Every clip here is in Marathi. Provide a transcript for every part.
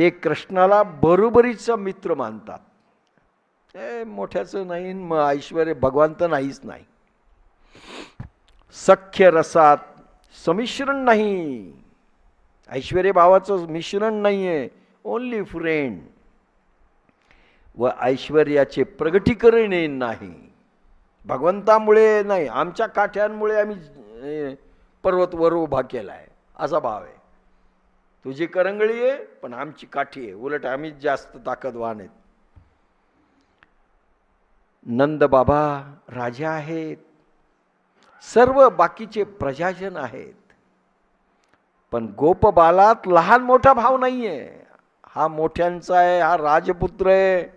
ते कृष्णाला बरोबरीचा मित्र मानतात. ते मोठ्याचं नाही, मग ऐश्वर्य भगवान तर नाहीच नाही. सख्य रसात समिश्रण नाही, ऐश्वर्य भावाचं मिश्रण नाही आहे, ओनली फ्रेंड. व ऐश्वर्याचे प्रगटीकरण नाही, भगवंतामुळे नाही, आमच्या काठ्यांमुळे आम्ही पर्वत वर उभा केला आहे असा भाव आहे. तुझी करंगळी आहे पण आमची काठी आहे, उलट आम्हीच जास्त ताकदवान आहेत. नंद बाबा राजा आहेत, सर्व बाकीचे प्रजाजन आहेत, पण गोपबालात लहान मोठा भाव नाहीये. हा मोठ्यांचा आहे, हा राजपुत्र आहे,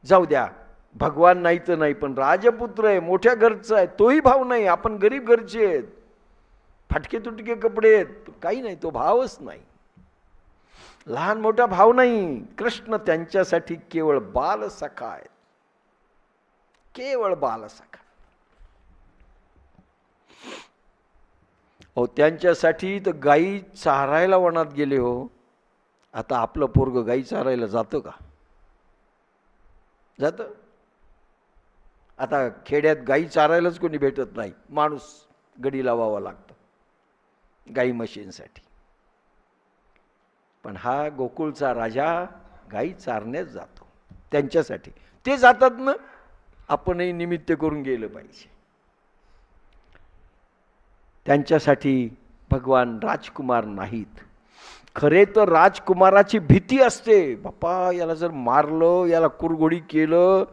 जाऊ द्या भगवान नाही तर नाही, पण राजपुत्र आहे, मोठ्या घरचा आहे, तोही भाव नाही. आपण गरीब घरचे आहेत, फाटके तुटके कपडे आहेत, काही नाही, तो भावच नाही. लहान मोठा भाव नाही. कृष्ण त्यांच्यासाठी केवळ बालसखा आहेत, केवळ बालसखा. हो, त्यांच्यासाठी तर गाई चारायला वनात गेले हो. आता आपलं पोरग गाई चारायला जातं का? जातं? आता खेड्यात गाई चारायलाच कोणी भेटत नाही, माणूस गडी लावावा लागतो गाई म्हशींसाठी. पण हा गोकुळचा राजा गाई चारण्यास जातो त्यांच्यासाठी. ते जातात ना, आपणही निमित्त करून गेलं पाहिजे. त्यांच्यासाठी भगवान राजकुमार नाहीत. खरे तर राजकुमाराची भीती असते, बाप्पा याला जर मारलं, याला कुरघोडी केलं,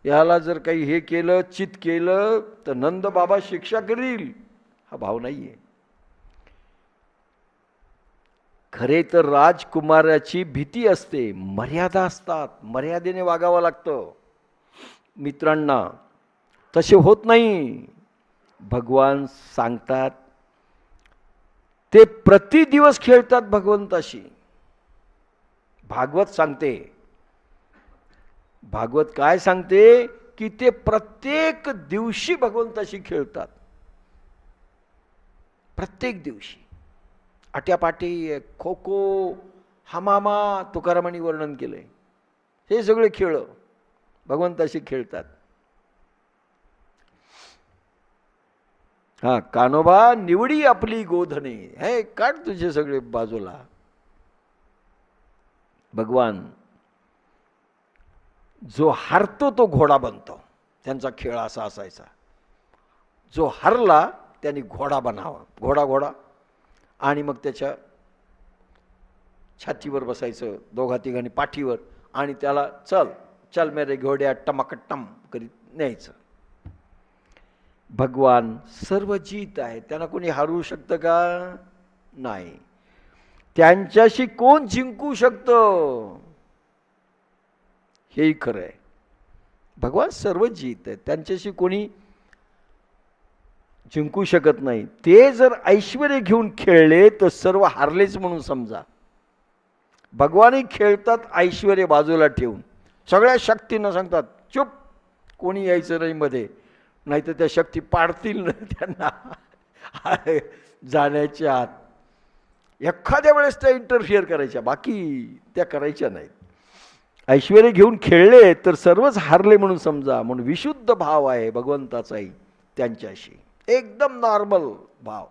याला जर काही हे केलं, चित केलं तर नंद बाबा शिक्षा करील, हा भाव नाहीये. खरे तर राजकुमाराची भीती असते, मर्यादा असतात, मर्यादेने वागावं लागतं. मित्रांना तसे होत नाही. भगवान सांगतात ते प्रतिदिवस खेळतात भगवंताशी. भागवत सांगते, भागवत काय सांगते की ते प्रत्येक दिवशी भगवंताशी खेळतात, प्रत्येक दिवशी. आट्यापाटी, खो खो, हमामा तुकारामांनी वर्णन केलंय. हे सगळे खेळ भगवंताशी खेळतात. हा, कानोबा निवडी आपली गोधने, हे काढ तुझे सगळे बाजूला. भगवान जो हरतो तो घोडा बनतो, त्यांचा खेळ असा असायचा. जो हरला त्यांनी घोडा बनावा, घोडा घोडा, आणि मग त्याच्या छातीवर बसायचं, दोघा तिघांनी पाठीवर, आणि त्याला चल चल मेरे घोड्या टमाकट्टम करीत न्यायचं. भगवान सर्व जीत आहे, त्यांना कोणी हरवू शकतं का? नाही. त्यांच्याशी कोण जिंकू शकतं? हेही खरं आहे. भगवान सर्व जीत आहे, त्यांच्याशी कोणी जिंकू शकत नाही. ते जर ऐश्वर्य घेऊन खेळले तर सर्व हारलेच म्हणून समजा. भगवानही खेळतात ऐश्वर्य बाजूला ठेवून, सगळ्या शक्तींना सांगतात चुप, कोणी यायचं नाही मध्ये, नाही तर त्या शक्ती पाडतील ना त्यांना जाण्याच्या आत. एखाद्या वेळेस त्या इंटरफिअर करायच्या, बाकी त्या करायच्या नाहीत. ऐश्वर्य घेऊन खेळले तर सर्वच हारले म्हणून समजा. म्हणून विशुद्ध भाव आहे भगवंताचाही त्यांच्याशी, एकदम नॉर्मल भाव.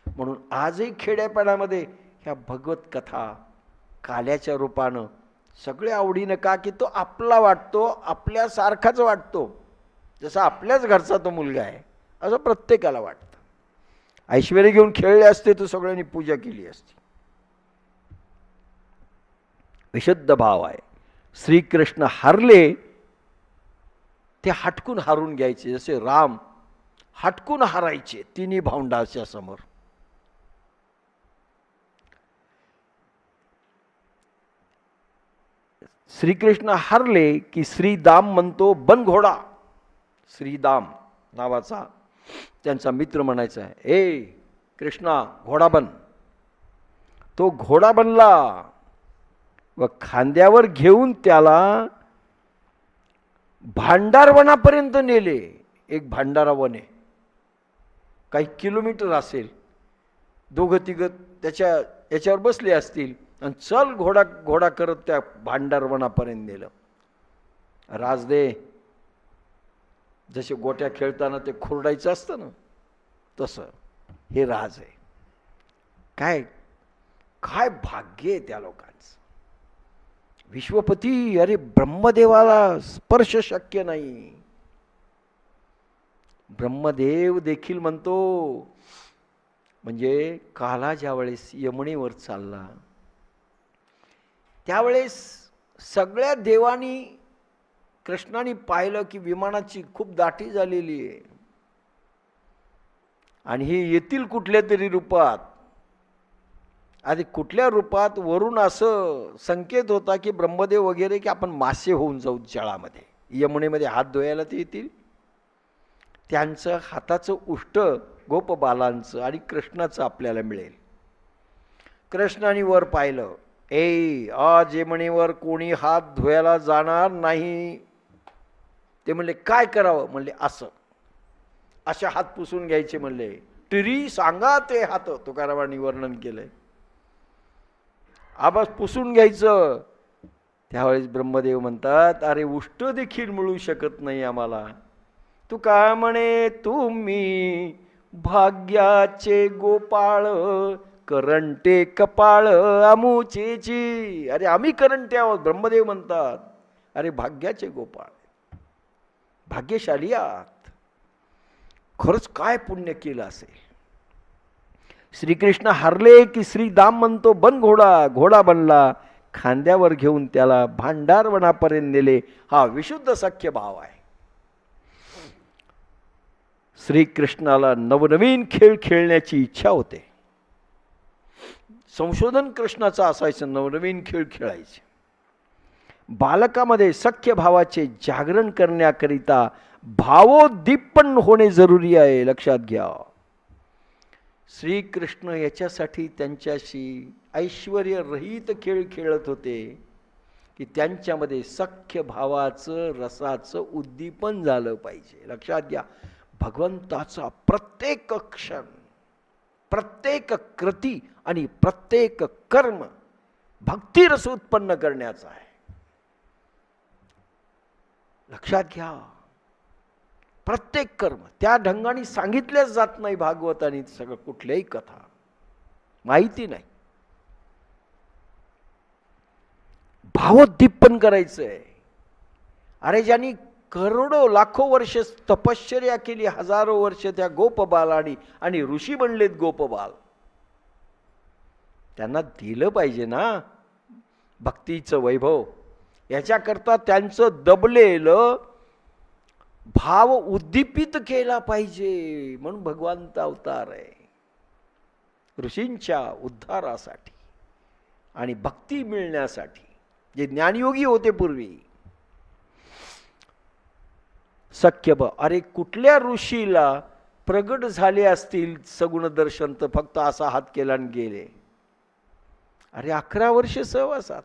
म्हणून आजही खेड्यापाड्यामध्ये ह्या भगवत कथा काल्याच्या रूपानं सगळे आवडीनं, का की तो आपला वाटतो, आपल्यासारखाच वाटतो, जसा आपल्याच घरचा तो मुलगा आहे असं प्रत्येकाला वाटतं. ऐश्वर्य घेऊन खेळले असते तर सगळ्यांनी पूजा केली असती. विशुद्ध भाव आहे. श्रीकृष्ण हारले ते हटकून हारून घ्यायचे, जसे राम हटकून हारायचे तिन्ही भावंडाच्या समोर. श्रीकृष्ण हारले की श्रीदाम म्हणतो बन घोडा. श्रीदाम नावाचा त्यांचा मित्र म्हणायचा आहे, ए कृष्णा घोडा बन. तो घोडा बनला व खांद्यावर घेऊन त्याला भांडारवनापर्यंत नेले. एक भांडारा वन आहे, काही किलोमीटर असेल. दोघं तिघं याच्यावर बसले असतील आणि चल घोडा घोडा करत त्या भांडारवनापर्यंत नेलं. राजदे जसे गोट्या खेळताना ते खुरडायचं असतं ना, तसं हे राज आहे. काय काय भाग्य आहे त्या लोकांचं. विश्वपती, अरे ब्रह्मदेवाला स्पर्श शक्य नाही. ब्रह्मदेव देखील म्हणतो, म्हणजे काला ज्यावेळेस यमुनेवर चालला त्यावेळेस सगळ्या देवानी कृष्णाने पाहिलं की विमानाची खूप दाटी झालेली आहे आणि हे येतील कुठल्या तरी रूपात. आधी कुठल्या रूपात, वरून असं संकेत होता की ब्रह्मदेव वगैरे की आपण मासे होऊन जाऊ जळामध्ये, यमुनेमध्ये हात धुवायला ते येतील. त्यांचं हाताचं उष्ट गोपबालांचं आणि कृष्णाचं आपल्याला मिळेल. कृष्णाने वर पाहिलं, आज यमुनेवर कोणी हात धुवायला जाणार नाही. ते म्हणले काय करावं? म्हणले असे हात पुसून घ्यायचे. म्हणले टिरी सांगा ते हात, तुकारामांनी वर्णन केलंय. आबास पुसून घ्यायचं. त्यावेळेस ब्रह्मदेव म्हणतात, अरे उष्ट देखील मिळू शकत नाही आम्हाला. तू का म्हणे तुम्ही भाग्याचे गोपाळ, करंटे कपाळ आमुचेची. अरे आम्ही करंटे आहोत. ब्रह्मदेव म्हणतात, अरे भाग्याचे गोपाळ, भाग्यशाली आहात. खरंच काय पुण्य केलं असेल. श्रीकृष्ण हरले की श्रीदाम म्हणतो बन घोडा. घोडा बनला, खांद्यावर घेऊन त्याला भांडारवनापर्यंत नेले. हा विशुद्ध सख्य भाव आहे. श्रीकृष्णाला नवनवीन खेळ खेळण्याची इच्छा होते. संशोधन कृष्णाचं असायचं, नवनवीन खेळ खेळायचे. बालकामध्ये सख्य भावाचे जागरण करण्याकरिता भावोद्दीपन होणे जरुरी आहे, लक्षात घ्या. श्रीकृष्ण याच्यासाठी त्यांच्याशी ऐश्वर्यरहित खेळ खेळत होते की त्यांच्यामध्ये सख्य भावाचं रसाचं उद्दीपन झालं पाहिजे. लक्षात घ्या, भगवंताचा प्रत्येक क्षण, प्रत्येक कृती आणि प्रत्येक कर्म भक्तिरस उत्पन्न करण्याचा आहे. लक्षात घ्या, प्रत्येक कर्म त्या ढंगाने सांगितलेच जात नाही. भागवतानी सगळं कुठल्याही कथा माहिती नाही. भावोद्दीपन करायचंय. अरे ज्यांनी करोडो लाखो वर्ष तपश्चर्या केली, हजारो वर्ष त्या गोपबालानी आणि ऋषी बनलेत गोपबाल, त्यांना दिलं पाहिजे ना भक्तीचं वैभव. याच्याकरता त्यांचं दबलेलं भाव उद्दीपित केला पाहिजे. म्हणून भगवंता अवतार आहे, ऋषींच्या उद्धारासाठी आणि भक्ती मिळण्यासाठी. जे ज्ञानयोगी होते पूर्वी, सख्य अरे कुठल्या ऋषीला प्रगट झाले असतील सगुण दर्शन तर फक्त असा हात केला आणि गेले. अरे 11 वर्ष सहवासात.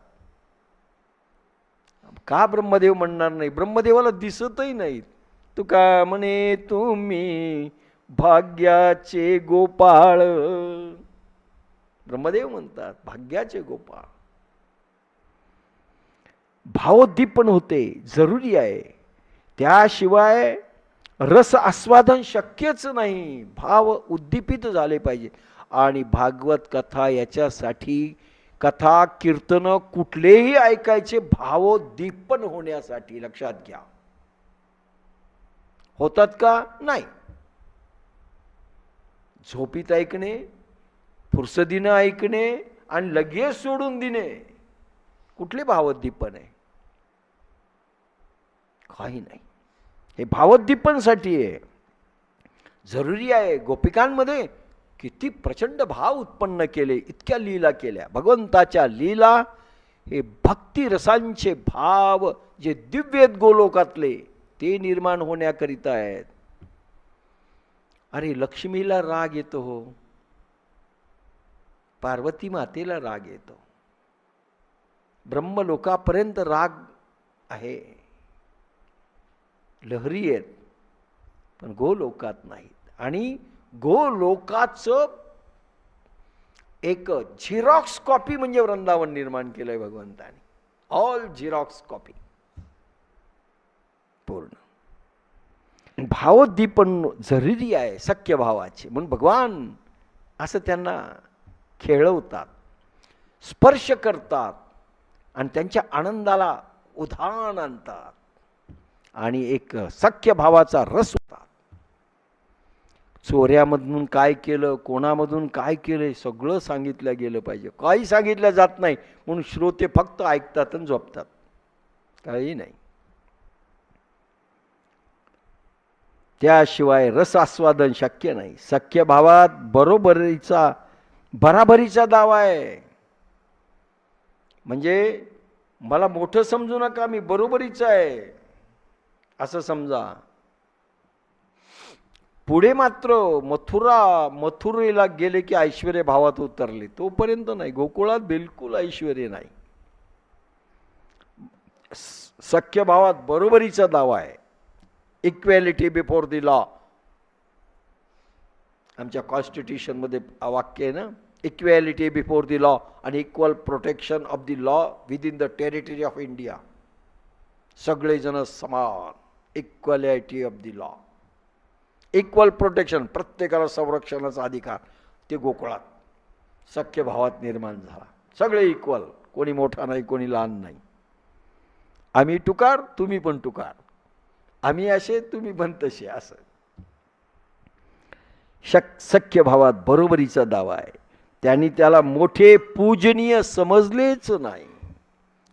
का ब्रह्मदेव म्हणणार नाही? ब्रह्मदेवाला दिसतही नाहीत. तू का म्हणे तुम्ही भाग्याचे गोपाळ. ब्रह्मदेव म्हणतात भाग्याचे गोपाळ. भावोद्दीपन होते, जरुरी आहे. त्याशिवाय रस आस्वादन शक्यच नाही. भाव उद्दीपित झाले पाहिजे. आणि भागवत कथा याच्यासाठी, कथा कीर्तन कुठलेही ऐकायचे भावोद्दीपन होण्यासाठी. लक्षात घ्या, होतात का? नाही. झोपीत ऐकणे, फुरसदीनं ऐकणे आणि लगेच सोडून देणे, कुठले भावोद्दीपन आहे? काही नाही. हे भावोद्दीपनसाठी आहे, जरुरी आहे. गोपिकांमध्ये किती प्रचंड भाव उत्पन्न केले, इतक्या लीला केल्या. भगवंताच्या लीला हे भक्ती रसांचे भाव जे दिव्य आहेत गोलोकातले, ते निर्माण होण्याकरिता आहेत. अरे लक्ष्मीला राग येतो हो, पार्वती मातेला राग येतो, ब्रह्मलोकापर्यंत राग आहे, लहरी आहेत, पण गोलोकात नाहीत. आणि गोलोकाचं एक झिरॉक्स कॉपी म्हणजे वृंदावन निर्माण केलंय भगवंताने. ऑल झिरॉक्स कॉपी पूर्ण. भावोद्दीपन जरुरी आहे सख्य भावाचे, म्हणून भगवान असं त्यांना खेळवतात, स्पर्श करतात आणि त्यांच्या आनंदाला उधाण आणतात आणि एक सख्य भावाचा रस होतात. चोऱ्यामधून काय केलं, कोणामधून काय केलं, सगळं सांगितलं गेलं पाहिजे. काही सांगितलं जात नाही म्हणून श्रोते फक्त ऐकतात आणि झोपतात, काही नाही. त्याशिवाय रस आस्वादन शक्य नाही. सख्य भावात बराबरीचा दावा आहे. म्हणजे मला मोठं समजू नका, मी बरोबरीच आहे असं समजा. पुढे मात्र मथुरेला गेले की ऐश्वर्य भावात उतरले, तोपर्यंत नाही. गोकुळात बिलकुल ऐश्वर्य नाही. सख्य भावात बरोबरीचा दावा आहे. Equality before the law. आमच्या कॉन्स्टिट्यूशनमध्ये वाक्य आहे ना, equality before the law and equal protection of the law within the territory of India. सगळेजण समान, equality of the law, equal protection, प्रत्येकाला संरक्षणाचा अधिकार. ते गोकुळात सख्य भावात निर्माण झाला. सगळे इक्वल, कोणी मोठा नाही, कोणी लहान नाही. आम्ही टुकार, तुम्ही पण टुकार. आम्ही असे, तुम्ही पण तसे. असं सख्य भावात बरोबरीचा दावा आहे. त्यांनी त्याला मोठे पूजनीय समजलेच नाही,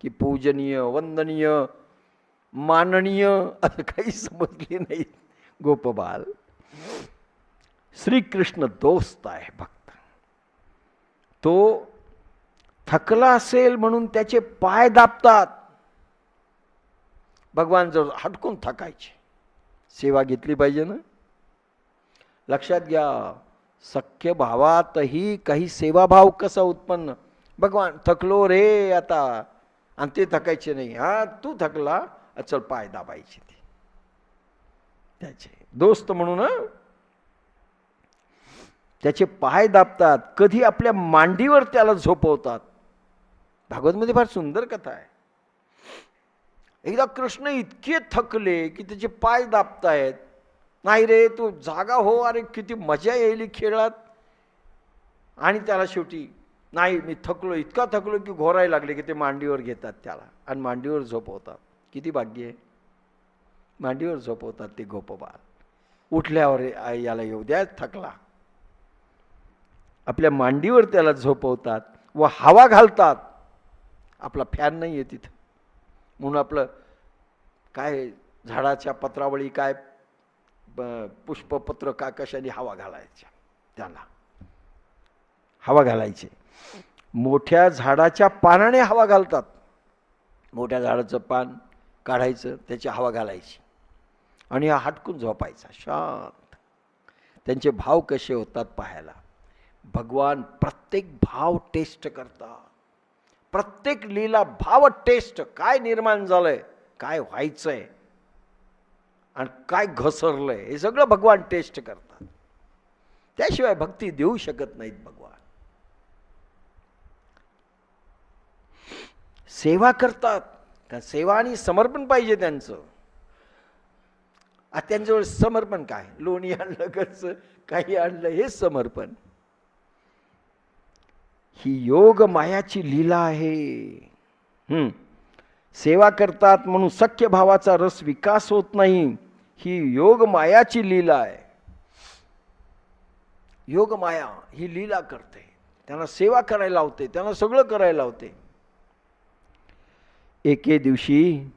की पूजनीय, वंदनीय, माननीय असं काही समजले नाही. गोपबाल श्रीकृष्ण दोस्त आहे, भक्त. तो थकला असेल म्हणून त्याचे पाय दाबतात. भगवान जर हटकून थकायचे, सेवा घेतली पाहिजे ना. लक्षात घ्या, सख्य भावातही काही सेवाभाव कसा उत्पन्न. भगवान थकलो रे आता, आणि ते थकायचे नाही. हा तू थकला, चल पाय दाबायचे ते त्याचे दोस्त म्हणून. त्याचे पाय दाबतात. कधी आपल्या मांडीवर त्याला झोपवतात. भागवतमध्ये फार सुंदर कथा आहे. एकदा कृष्ण इतके थकले की त्याचे पाय दाबतायत. नाही रे तू जागा हो, अरे किती मजा येईल खेळात. आणि त्याला शेवटी नाही, मी थकलो, इतका थकलो की घोरायला लागले की ते मांडीवर घेतात त्याला आणि मांडीवर झोपवतात. किती भाग्य आहे, मांडीवर झोपवतात ते गोपबाल. उठल्यावर याला येऊ द्या, थकला. आपल्या मांडीवर त्याला झोपवतात व हवा घालतात. आपला फॅन नाही आहे तिथं, म्हणून आपलं काय झाडाच्या पत्रावळी, काय पुष्पपत्र, काय कशाने हवा घालायच्या, त्याला हवा घालायची. मोठ्या झाडाच्या पानाने हवा घालतात. मोठ्या झाडाचं पान काढायचं, त्याची हवा घालायची आणि हा हटकून झोपायचा शांत. त्यांचे भाव कसे होतात पाहायला. भगवान प्रत्येक भाव टेस्ट करतात. प्रत्येक लीला भाव टेस्ट, काय निर्माण झालंय, काय व्हायचंय आणि काय घसरलंय, हे सगळं भगवान टेस्ट करतात. त्याशिवाय भक्ती देऊ शकत नाहीत भगवान. सेवा करतात, कारण सेवा आणि समर्पण पाहिजे त्यांचं. त्यांच्याजवळ समर्पण काय, लोणी आणलं, घरचं काही आणलं, हे समर्पण. ही योग मायाची लीला आहे. सेवा करतात म्हणून सख्य भावाचा रस विकास होत नाही. ही योग मायाची लीला आहे. योग माया ही लीला करते, त्यांना सेवा करायला लावते, त्यांना सगळं करायला लावते. एके दिवशी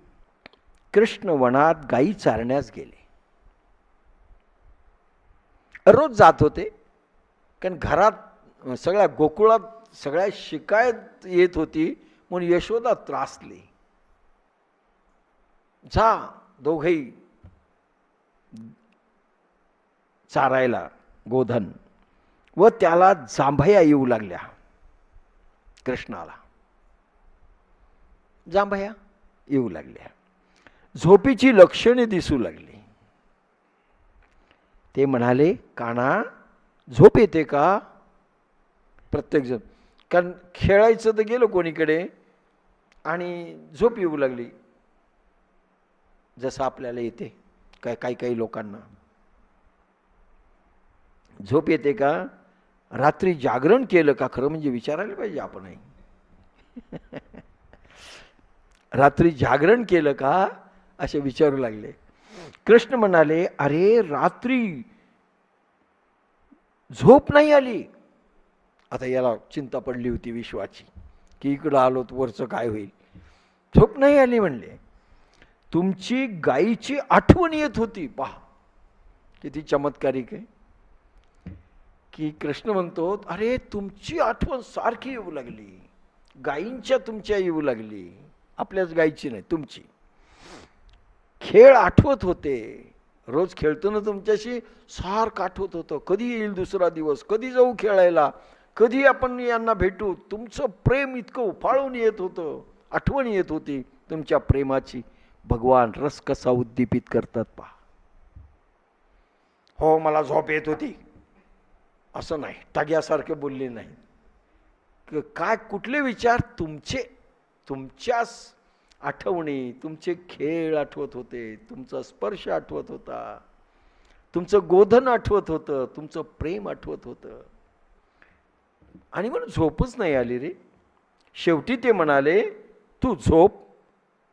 कृष्ण वनात गायी चारण्यास गेले. रोज जात होते, कारण घरात सगळ्या गोकुळात सगळ्या शिकायत येत होती म्हणून यशोदा त्रासली. जा दोघेही चारायला गोधन, व त्याला जांभया येऊ लागल्या. कृष्णाला जांभया येऊ लागल्या. झोपेची लक्षणे दिसू लागली. ते म्हणाले, काना झोप येते का? प्रत्येकजण. कारण खेळायचं तर गेलो कोणीकडे आणि झोप येऊ लागली, जसं आपल्याला येते काही लोकांना. झोप येते का? रात्री जागरण केलं का? खरं म्हणजे विचारायला पाहिजे आपणही. रात्री जागरण केलं का असे विचारू लागले. कृष्ण म्हणाले, अरे रात्री झोप नाही आली. आता याला चिंता पडली होती विश्वाची की इकडं आलो तर वरचं काय होईल. झोप नाही आली म्हणले. तुमची गायीची आठवण येत होती. पहा किती चमत्कारिक आहे की कृष्ण म्हणतो, अरे तुमची आठवण सारखी येऊ लागली, गायींच्या तुमच्या येऊ लागली, आपल्याच गायीची नाही तुमची. खेळ आठवत होते, रोज खेळतो ना तुमच्याशी, सारखं आठवत होतं कधी येईल दुसरा दिवस, कधी जाऊ खेळायला, कधी आपण यांना भेटू. तुमचं प्रेम इतकं उफाळून येत होतं, आठवण येत होती तुमच्या प्रेमाची. भगवान रस कसा उद्दीपित करतात पहा. हो मला झोप येत होती असं नाही, टाग्यासारखे बोलले नाही. काय कुठले विचार? तुमच्याच आठवणी, तुमचे खेळ आठवत होते, तुमचा स्पर्श आठवत होता, तुमचं गोधन आठवत होतं, तुमचं प्रेम आठवत होतं. आणि म्हणून झोपच नाही आली रे. शेवटी ते म्हणाले, तू झोप,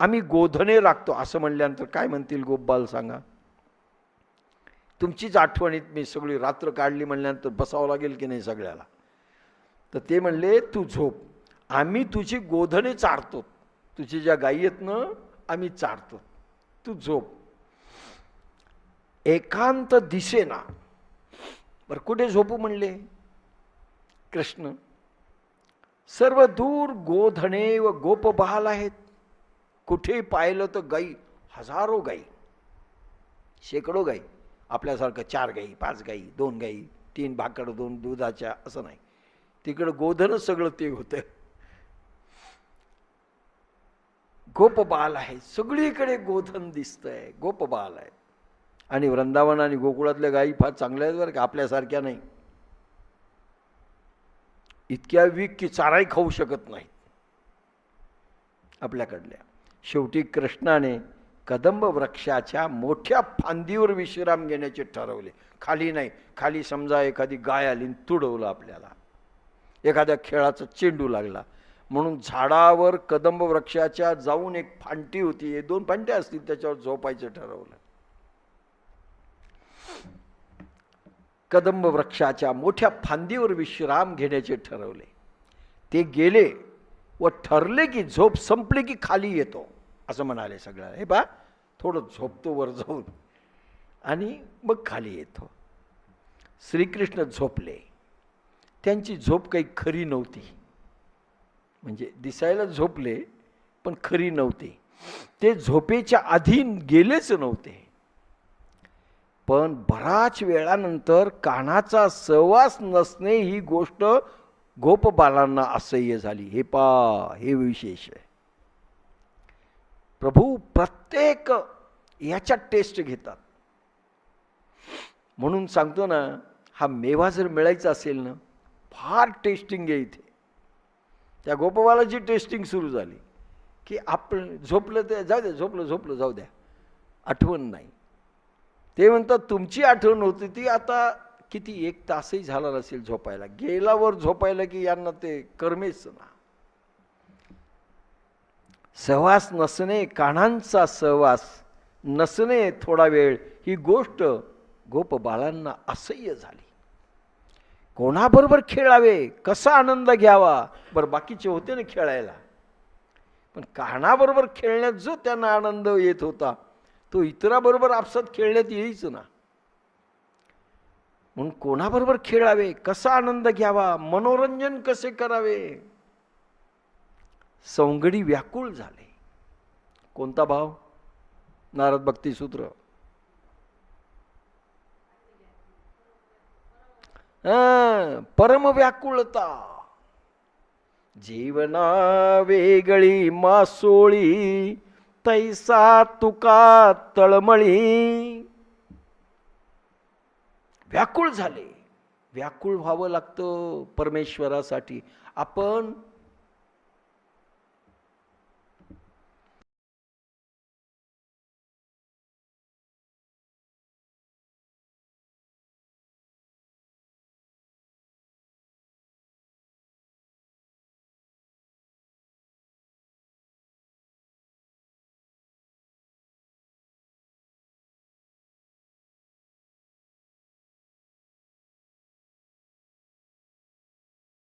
आम्ही गोधने राखतो. असं म्हणल्यानंतर काय म्हणतील गोपाल सांगा? तुमचीच आठवणीत मी सगळी रात्र काढली म्हणल्यानंतर बसावं लागेल की नाही सगळ्याला. तर ते म्हणले, तू झोप, आम्ही तुझी गोधने चारतो, तुझी ज्या गायी आहेत ना आम्ही चारतो, तू झोप. एकांत दिसेना. बरं कुठे झोपू म्हणले कृष्ण? सर्व दूर गोधने व गोपबाल आहेत. कुठे पाहिलं तर गाई, हजारो गाई, शेकडो गाई. आपल्यासारखं 4 गाई, 5 गाई, 2 गाई, 3 भाकड, 2 दुधाच्या असं नाही. तिकडं गोधनच सगळं ते होतं. गोपबाल आहे, सगळीकडे गोधन दिसतंय, गोपबाल आहे. आणि वृंदावन आणि गोकुळातल्या गायी फार चांगल्या आहेत बरं का, आपल्यासारख्या नाही. इतक्या वीक की चाराही खाऊ शकत नाही आपल्याकडल्या. शेवटी कृष्णाने कदंब वृक्षाच्या मोठ्या फांदीवर विश्राम घेण्याचे ठरवले. खाली नाही, खाली समजा एखादी गाय आली तुडवलं आपल्याला, एखाद्या खेळाचा चेंडू लागला, म्हणून झाडावर कदंब वृक्षाच्या जाऊन एक फांटी होती, 2 फांट्या असतील, त्याच्यावर झोपायचं ठरवलं. कदंब वृक्षाच्या मोठ्या फांदीवर विश्राम घेण्याचे ठरवले. ते गेले व ठरले की झोप संपली की खाली येतो असं म्हणाले सगळ्याला. हे बा थोडं झोपतो वर जाऊन आणि मग खाली येतो. श्रीकृष्ण झोपले. त्यांची झोप काही खरी नव्हती, म्हणजे दिसायला झोपले पण खरी नव्हती. ते झोपेच्या अधीन गेलेच नव्हते. पण बराच वेळानंतर कानाचा सहवास नसणे ही गोष्ट गोपबालांना असह्य झाली. हे विशेष आहे. प्रभू प्रत्येक याच्या टेस्ट घेतात. म्हणून सांगतो ना, हा मेवा जर मिळायचा असेल ना, फार टेस्टिंग आहे इथे. त्या गोपबालाची टेस्टिंग सुरू झाली की आपण झोपलं तर जाऊ द्या, झोपलं जाऊ द्या, आठवण नाही. ते म्हणतात तुमची आठवण होती ती आता किती 1 तासही झाला नसेल झोपायला, गेल्यावर झोपायला की यांना ते कर्मेच ना. सहवास नसणे, कानांचा सहवास नसणे थोडा वेळ, ही गोष्ट गोपबालांना असह्य झाली. कोणाबरोबर खेळावे, कसा आनंद घ्यावा. बरं बाकीचे होते ना खेळायला, पण कानाबरोबर खेळण्यात जो त्यांना आनंद येत होता तो इतराबरोबर आपसात खेळण्यात येईच ना. म्हणून कोणाबरोबर खेळावे, कसा आनंद घ्यावा, मनोरंजन कसे करावे, सौंगडी व्याकुळ झाले. कोणता भाव? नारद भक्ती सूत्र. परम व्याकुळता. जीवना वेगळी मासोळी, तैसा तुका तळमळी. व्याकुळ झाले, व्याकुळ व्हावं लागतं परमेश्वरासाठी. आपण